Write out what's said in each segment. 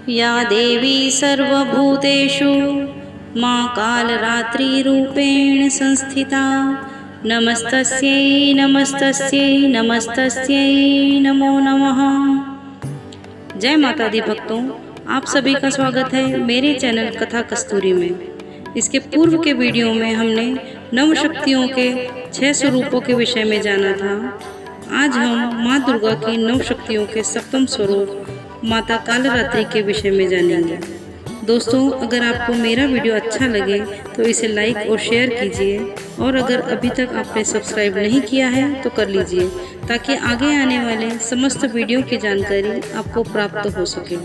या देवी सर्वभूतेषु मां कालरात्रिरूपेण संस्थिता नमस्तस्यै नमस्तस्यै नमस्तस्यै नमो नमः। जय माता दी भक्तों, आप सभी का स्वागत है मेरे चैनल कथा कस्तूरी में। इसके पूर्व के वीडियो में हमने नव शक्तियों के 6 स्वरूपों के विषय में जाना था। आज हम माँ दुर्गा की 9 शक्तियों के सप्तम स्वरूप माता कालरात्रि के विषय में जानेंगे। दोस्तों, अगर आपको मेरा वीडियो अच्छा लगे तो इसे लाइक और शेयर कीजिए, और अगर अभी तक आपने सब्सक्राइब नहीं किया है तो कर लीजिए, ताकि आगे आने वाले समस्त वीडियो की जानकारी आपको प्राप्त हो सके।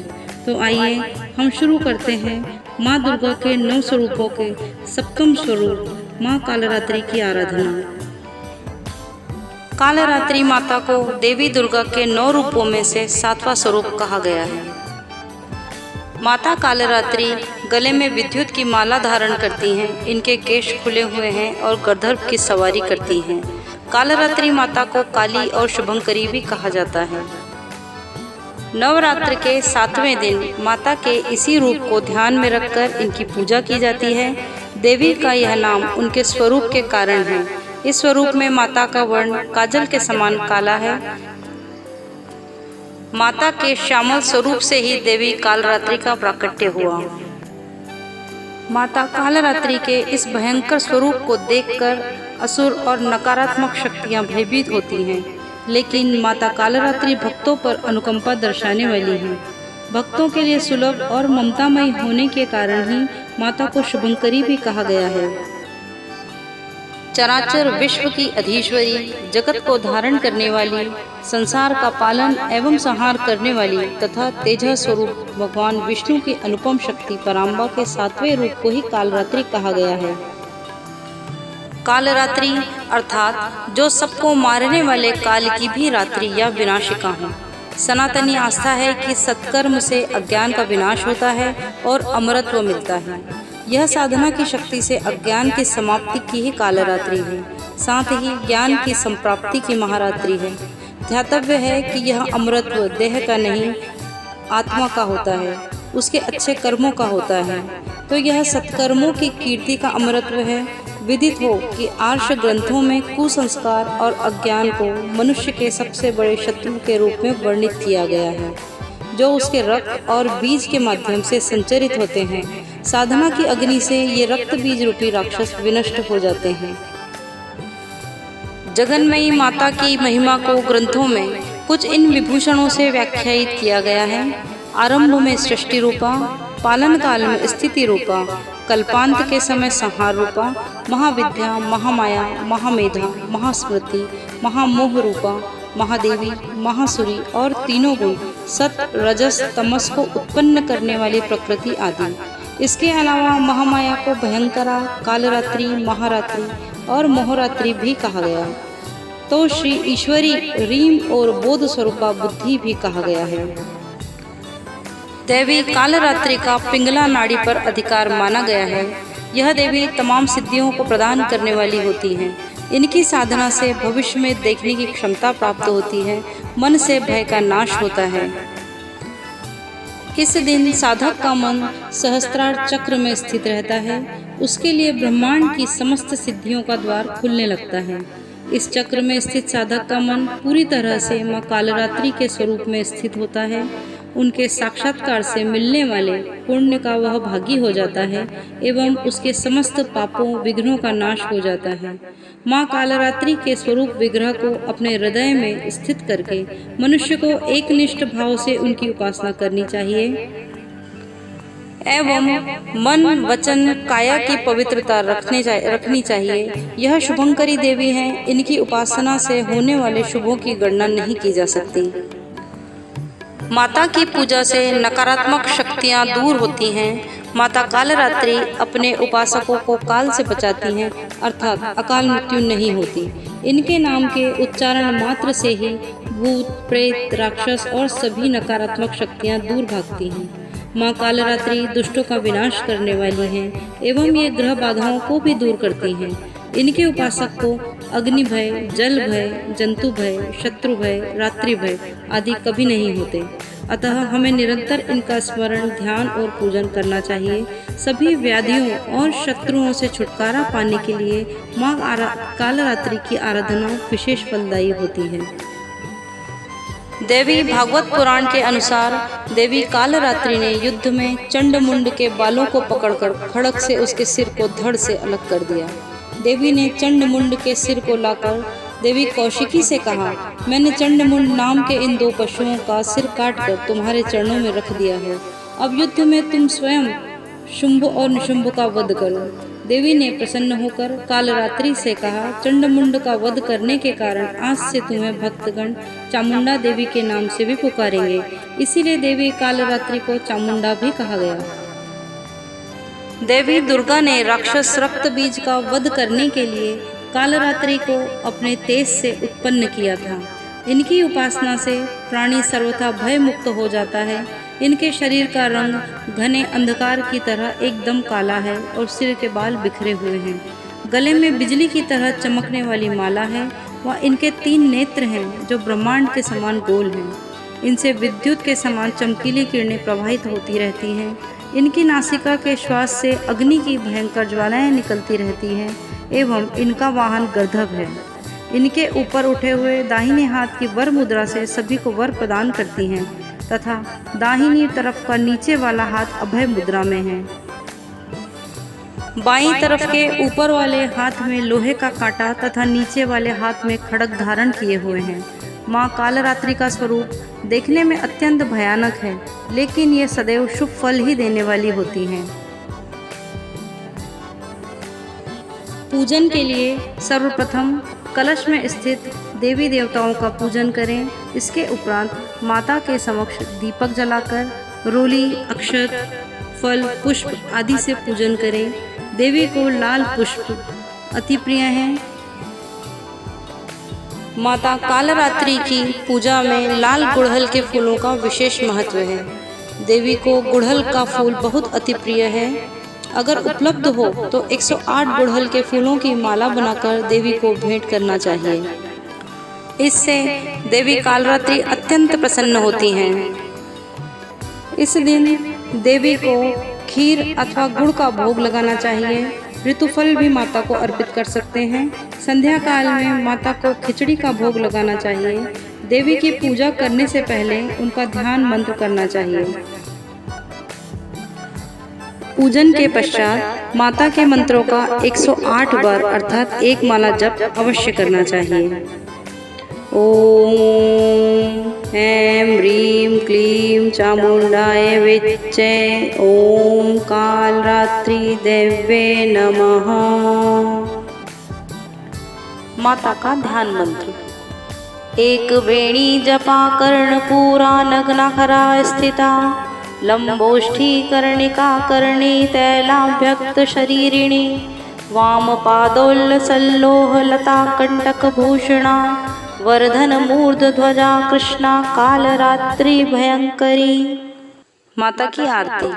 तो आइए हम शुरू करते हैं माँ दुर्गा के 9 स्वरूपों के सप्तम स्वरूप माँ कालरात्रि की आराधना। कालरात्रि माता को देवी दुर्गा के 9 रूपों में से 7वां स्वरूप कहा गया है। माता कालरात्रि गले में विद्युत की माला धारण करती हैं, इनके केश खुले हुए हैं और गंधर्व की सवारी करती हैं। कालरात्रि माता को काली और शुभंकरी भी कहा जाता है। नवरात्र के 7वें दिन माता के इसी रूप को ध्यान में रखकर इनकी पूजा की जाती है। देवी का यह नाम उनके स्वरूप के कारण है। इस स्वरूप में माता का वर्ण काजल के समान काला है। माता के श्यामल स्वरूप से ही देवी कालरात्रि का प्राकट्य हुआ। माता कालरात्रि के इस भयंकर स्वरूप को देखकर असुर और नकारात्मक शक्तियां भयभीत होती हैं, लेकिन माता कालरात्रि भक्तों पर अनुकंपा दर्शाने वाली है। भक्तों के लिए सुलभ और ममतामयी होने के कारण ही माता को शुभंकरी भी कहा गया है। चराचर विश्व की अधीश्वरी, जगत को धारण करने वाली, संसार का पालन एवं संहार करने वाली तथा तेजः स्वरूप भगवान विष्णु की अनुपम शक्ति पराम्बा के 7वें रूप को ही कालरात्रि कहा गया है। कालरात्रि अर्थात जो सबको मारने वाले काल की भी रात्रि या विनाशिका है। सनातनी आस्था है कि सत्कर्म से अज्ञान का विनाश होता है और अमरत्व मिलता है। यह साधना की शक्ति से अज्ञान की समाप्ति की ही कालरात्रि है, साथ ही ज्ञान की संप्राप्ति की महारात्रि है। ध्यातव्य है कि यह अमरत्व देह का नहीं, आत्मा का होता है, उसके अच्छे कर्मों का होता है। तो यह सत्कर्मों की कीर्ति का अमरत्व है। विदित हो कि आर्ष ग्रंथों में कुसंस्कार और अज्ञान को मनुष्य के सबसे बड़े शत्रु के रूप में वर्णित किया गया है, जो उसके रक्त और बीज के माध्यम से संचरित होते हैं। साधना की अग्नि से ये रक्त बीज रूपी राक्षस विनष्ट हो जाते हैं। जगन्मयी माता की महिमा को ग्रंथों में कुछ इन विभूषणों से व्याख्यायित किया गया है। आरंभ में सृष्टि रूपा, पालन काल में स्थिति रूपा, कल्पांत के समय संहार रूपा, महाविद्या, महामाया, महामेधा, महास्मृति, महामोह रूपा, महादेवी, महासुरी और तीनों गुण सत रजस तमस को उत्पन्न करने वाली प्रकृति आदि। इसके अलावा महामाया को भयंकरा, कालरात्रि, महारात्रि और मोहरात्रि भी कहा गया। तो श्री ईश्वरी, रीम और बोध स्वरूपा बुद्धि भी कहा गया है। देवी कालरात्रि का पिंगला नाड़ी पर अधिकार माना गया है। यह देवी तमाम सिद्धियों को प्रदान करने वाली होती हैं। इनकी साधना से भविष्य में देखने की क्षमता प्राप्त होती है। मन से भय का नाश होता है। इस दिन साधक का मन सहस्त्रार चक्र में स्थित रहता है। उसके लिए ब्रह्मांड की समस्त सिद्धियों का द्वार खुलने लगता है। इस चक्र में स्थित साधक का मन पूरी तरह से माँ कालरात्रि के स्वरूप में स्थित होता है। उनके साक्षात्कार से मिलने वाले पुण्य का वह भागी हो जाता है एवं उसके समस्त पापों विघ्नों का नाश हो जाता है। माँ कालरात्रि के स्वरूप विग्रह को अपने हृदय में स्थित करके मनुष्य को एकनिष्ठ भाव से उनकी उपासना करनी चाहिए एवं मन, वचन, काया की पवित्रता रखनी चाहिए। यह शुभंकरी देवी हैं। इनकी उपासना से होने वाले शुभों की गणना नहीं की जा सकती। माता की पूजा से नकारात्मक शक्तियाँ दूर होती हैं। माता कालरात्रि अपने उपासकों को काल से बचाती हैं, अर्थात अकाल मृत्यु नहीं होती। इनके नाम के उच्चारण मात्र से ही भूत, प्रेत, राक्षस और सभी नकारात्मक शक्तियाँ दूर भागती हैं। माँ कालरात्रि दुष्टों का विनाश करने वाली हैं एवं ये ग्रह बाधाओं को भी दूर करती हैं। इनके उपासक को अग्नि भय, जल भय, जंतु भय, शत्रु भय, रात्रि भय आदि कभी नहीं होते। अतः हमें निरंतर इनका स्मरण, ध्यान और पूजन करना चाहिए। सभी व्याधियों और शत्रुओं से छुटकारा पाने के लिए माँ कालरात्रि की आराधना विशेष फलदायी होती है। देवी भागवत पुराण के अनुसार देवी कालरात्रि ने युद्ध में चंडमुंड के बालों को पकड़कर खड़ग से उसके सिर को धड़ से अलग कर दिया। देवी ने चंडमुंड के सिर को लाकर देवी कौशिकी से कहा, मैंने चंडमुंड नाम के इन 2 पशुओं का सिर काटकर तुम्हारे चरणों में रख दिया है। अब युद्ध में तुम स्वयं शुंभ और निशुंभ का वध करो। देवी ने प्रसन्न होकर कालरात्रि से कहा, चंडमुंड का वध करने के कारण आज से तुम्हें भक्तगण चामुंडा देवी के नाम से भी पुकारेंगे। इसीलिए देवी कालरात्रि को चामुंडा भी कहा गया। देवी दुर्गा ने राक्षस रक्त बीज का वध करने के लिए कालरात्रि को अपने तेज से उत्पन्न किया था। इनकी उपासना से प्राणी सर्वथा भय मुक्त हो जाता है। इनके शरीर का रंग घने अंधकार की तरह एकदम काला है और सिर के बाल बिखरे हुए हैं। गले में बिजली की तरह चमकने वाली माला है व इनके 3 नेत्र हैं जो ब्रह्मांड के समान गोल हैं। इनसे विद्युत के समान चमकीली किरणें प्रवाहित होती रहती हैं। इनकी नासिका के श्वास से अग्नि की भयंकर ज्वालाएं निकलती रहती हैं एवं इनका वाहन गर्दभ है। इनके ऊपर उठे हुए दाहिने हाथ की वर मुद्रा से सभी को वर प्रदान करती हैं तथा दाहिनी तरफ का नीचे वाला हाथ अभय मुद्रा में है। बाईं तरफ के ऊपर वाले हाथ में लोहे का कांटा तथा नीचे वाले हाथ में खड्ग धारण किए हुए हैं। माँ कालरात्रि का स्वरूप देखने में अत्यंत भयानक है, लेकिन ये सदैव शुभ फल ही देने वाली होती हैं। पूजन के लिए सर्वप्रथम कलश में स्थित देवी देवताओं का पूजन करें। इसके उपरांत माता के समक्ष दीपक जलाकर रोली, अक्षत, फल, पुष्प आदि से पूजन करें। देवी को लाल पुष्प अति प्रिय हैं। माता कालरात्रि की पूजा में लाल गुड़हल के फूलों का विशेष महत्व है। देवी को गुड़हल का फूल बहुत अति प्रिय है। अगर उपलब्ध हो तो 108 गुड़हल के फूलों की माला बनाकर देवी को भेंट करना चाहिए। इससे देवी कालरात्रि अत्यंत प्रसन्न होती हैं। इस दिन देवी को खीर अथवा गुड़ का भोग लगाना चाहिए। ऋतुफल भी माता को अर्पित कर सकते हैं। संध्या काल में माता को खिचड़ी का भोग लगाना चाहिए। देवी की पूजा करने से पहले उनका ध्यान मंत्र करना चाहिए। पूजन के पश्चात माता के मंत्रों का 108 बार अर्थात 1 माला जप अवश्य करना चाहिए। ओम ऐं ह्रीं क्लीं चामुंडाय विच्चे ओम कालरात्रि देव्ये नमः। माता का ध्यान मंत्र। एक वेणी जपा कर्णपूरा नग्नाखरा स्थिता लंबोष्ठी कर्णिका कर्णी तैलाभ्यक्त शरीरिणी वाम पादोल्लसल्लोह लता कंटक भूषणा वर्धन मूर्ध ध्वजा कृष्णा कालरात्रि भयंकरी। माता की आरती।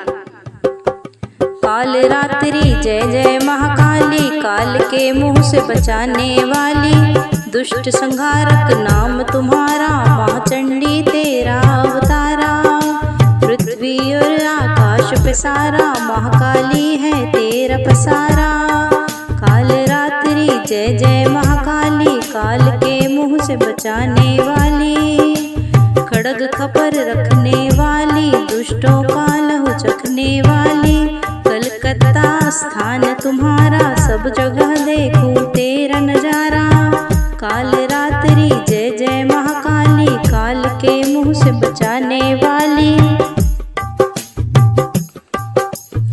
कालरात्रि जय जय महाकाली, काल के मुंह से बचाने वाली, दुष्ट संहारक नाम तुम्हारा, महाचंडी तेरा अवतारा, पृथ्वी और आकाश पे सारा, महाकाली है तेरा पसारा। कालरात्रि जय जय महाकाली, काल के मुंह से बचाने वाली, खड्ग खपर रखने वाली, दुष्टों का लहू चखने वाली, कलकत्ता स्थान तुम्हारा, सब जगह देखूं तेरा नजारा। कालरात्रि जय जय महाकाली, काल के मुंह से बचाने वाली,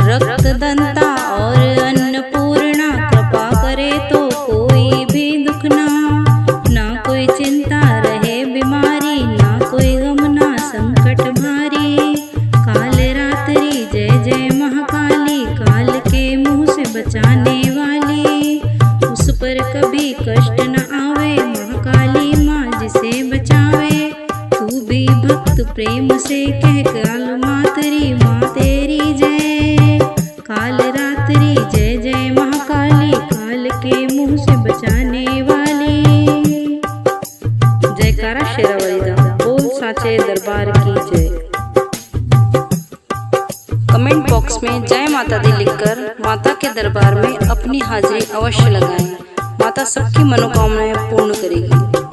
रक्तदंता और अन्नपूर्णा, कृपा करे तो कोई भी दुख ना कोई चिंता रहे बीमारी, ना कोई गम ना संकट भारी। कालरात्रि जय जय महाकाली, काल के मुंह से बचाने वाली, उस पर कभी कष्ट न आवे, महाकाली माँ जिसे बचावे। तू भी भक्त प्रेम से कह काल मातरी माँ तेरी जय। कालरात्रि जय जय महाकाली, काल के मुंह से बचाने वाली। जयकारा शेरावाली दा, बोल साचे दरबार की जय। कमेंट बॉक्स में जय माता दी लिखकर माता के दरबार में अपनी हाजिरी अवश्य लगाएं। माता सबकी मनोकामनाएं पूर्ण करेगी।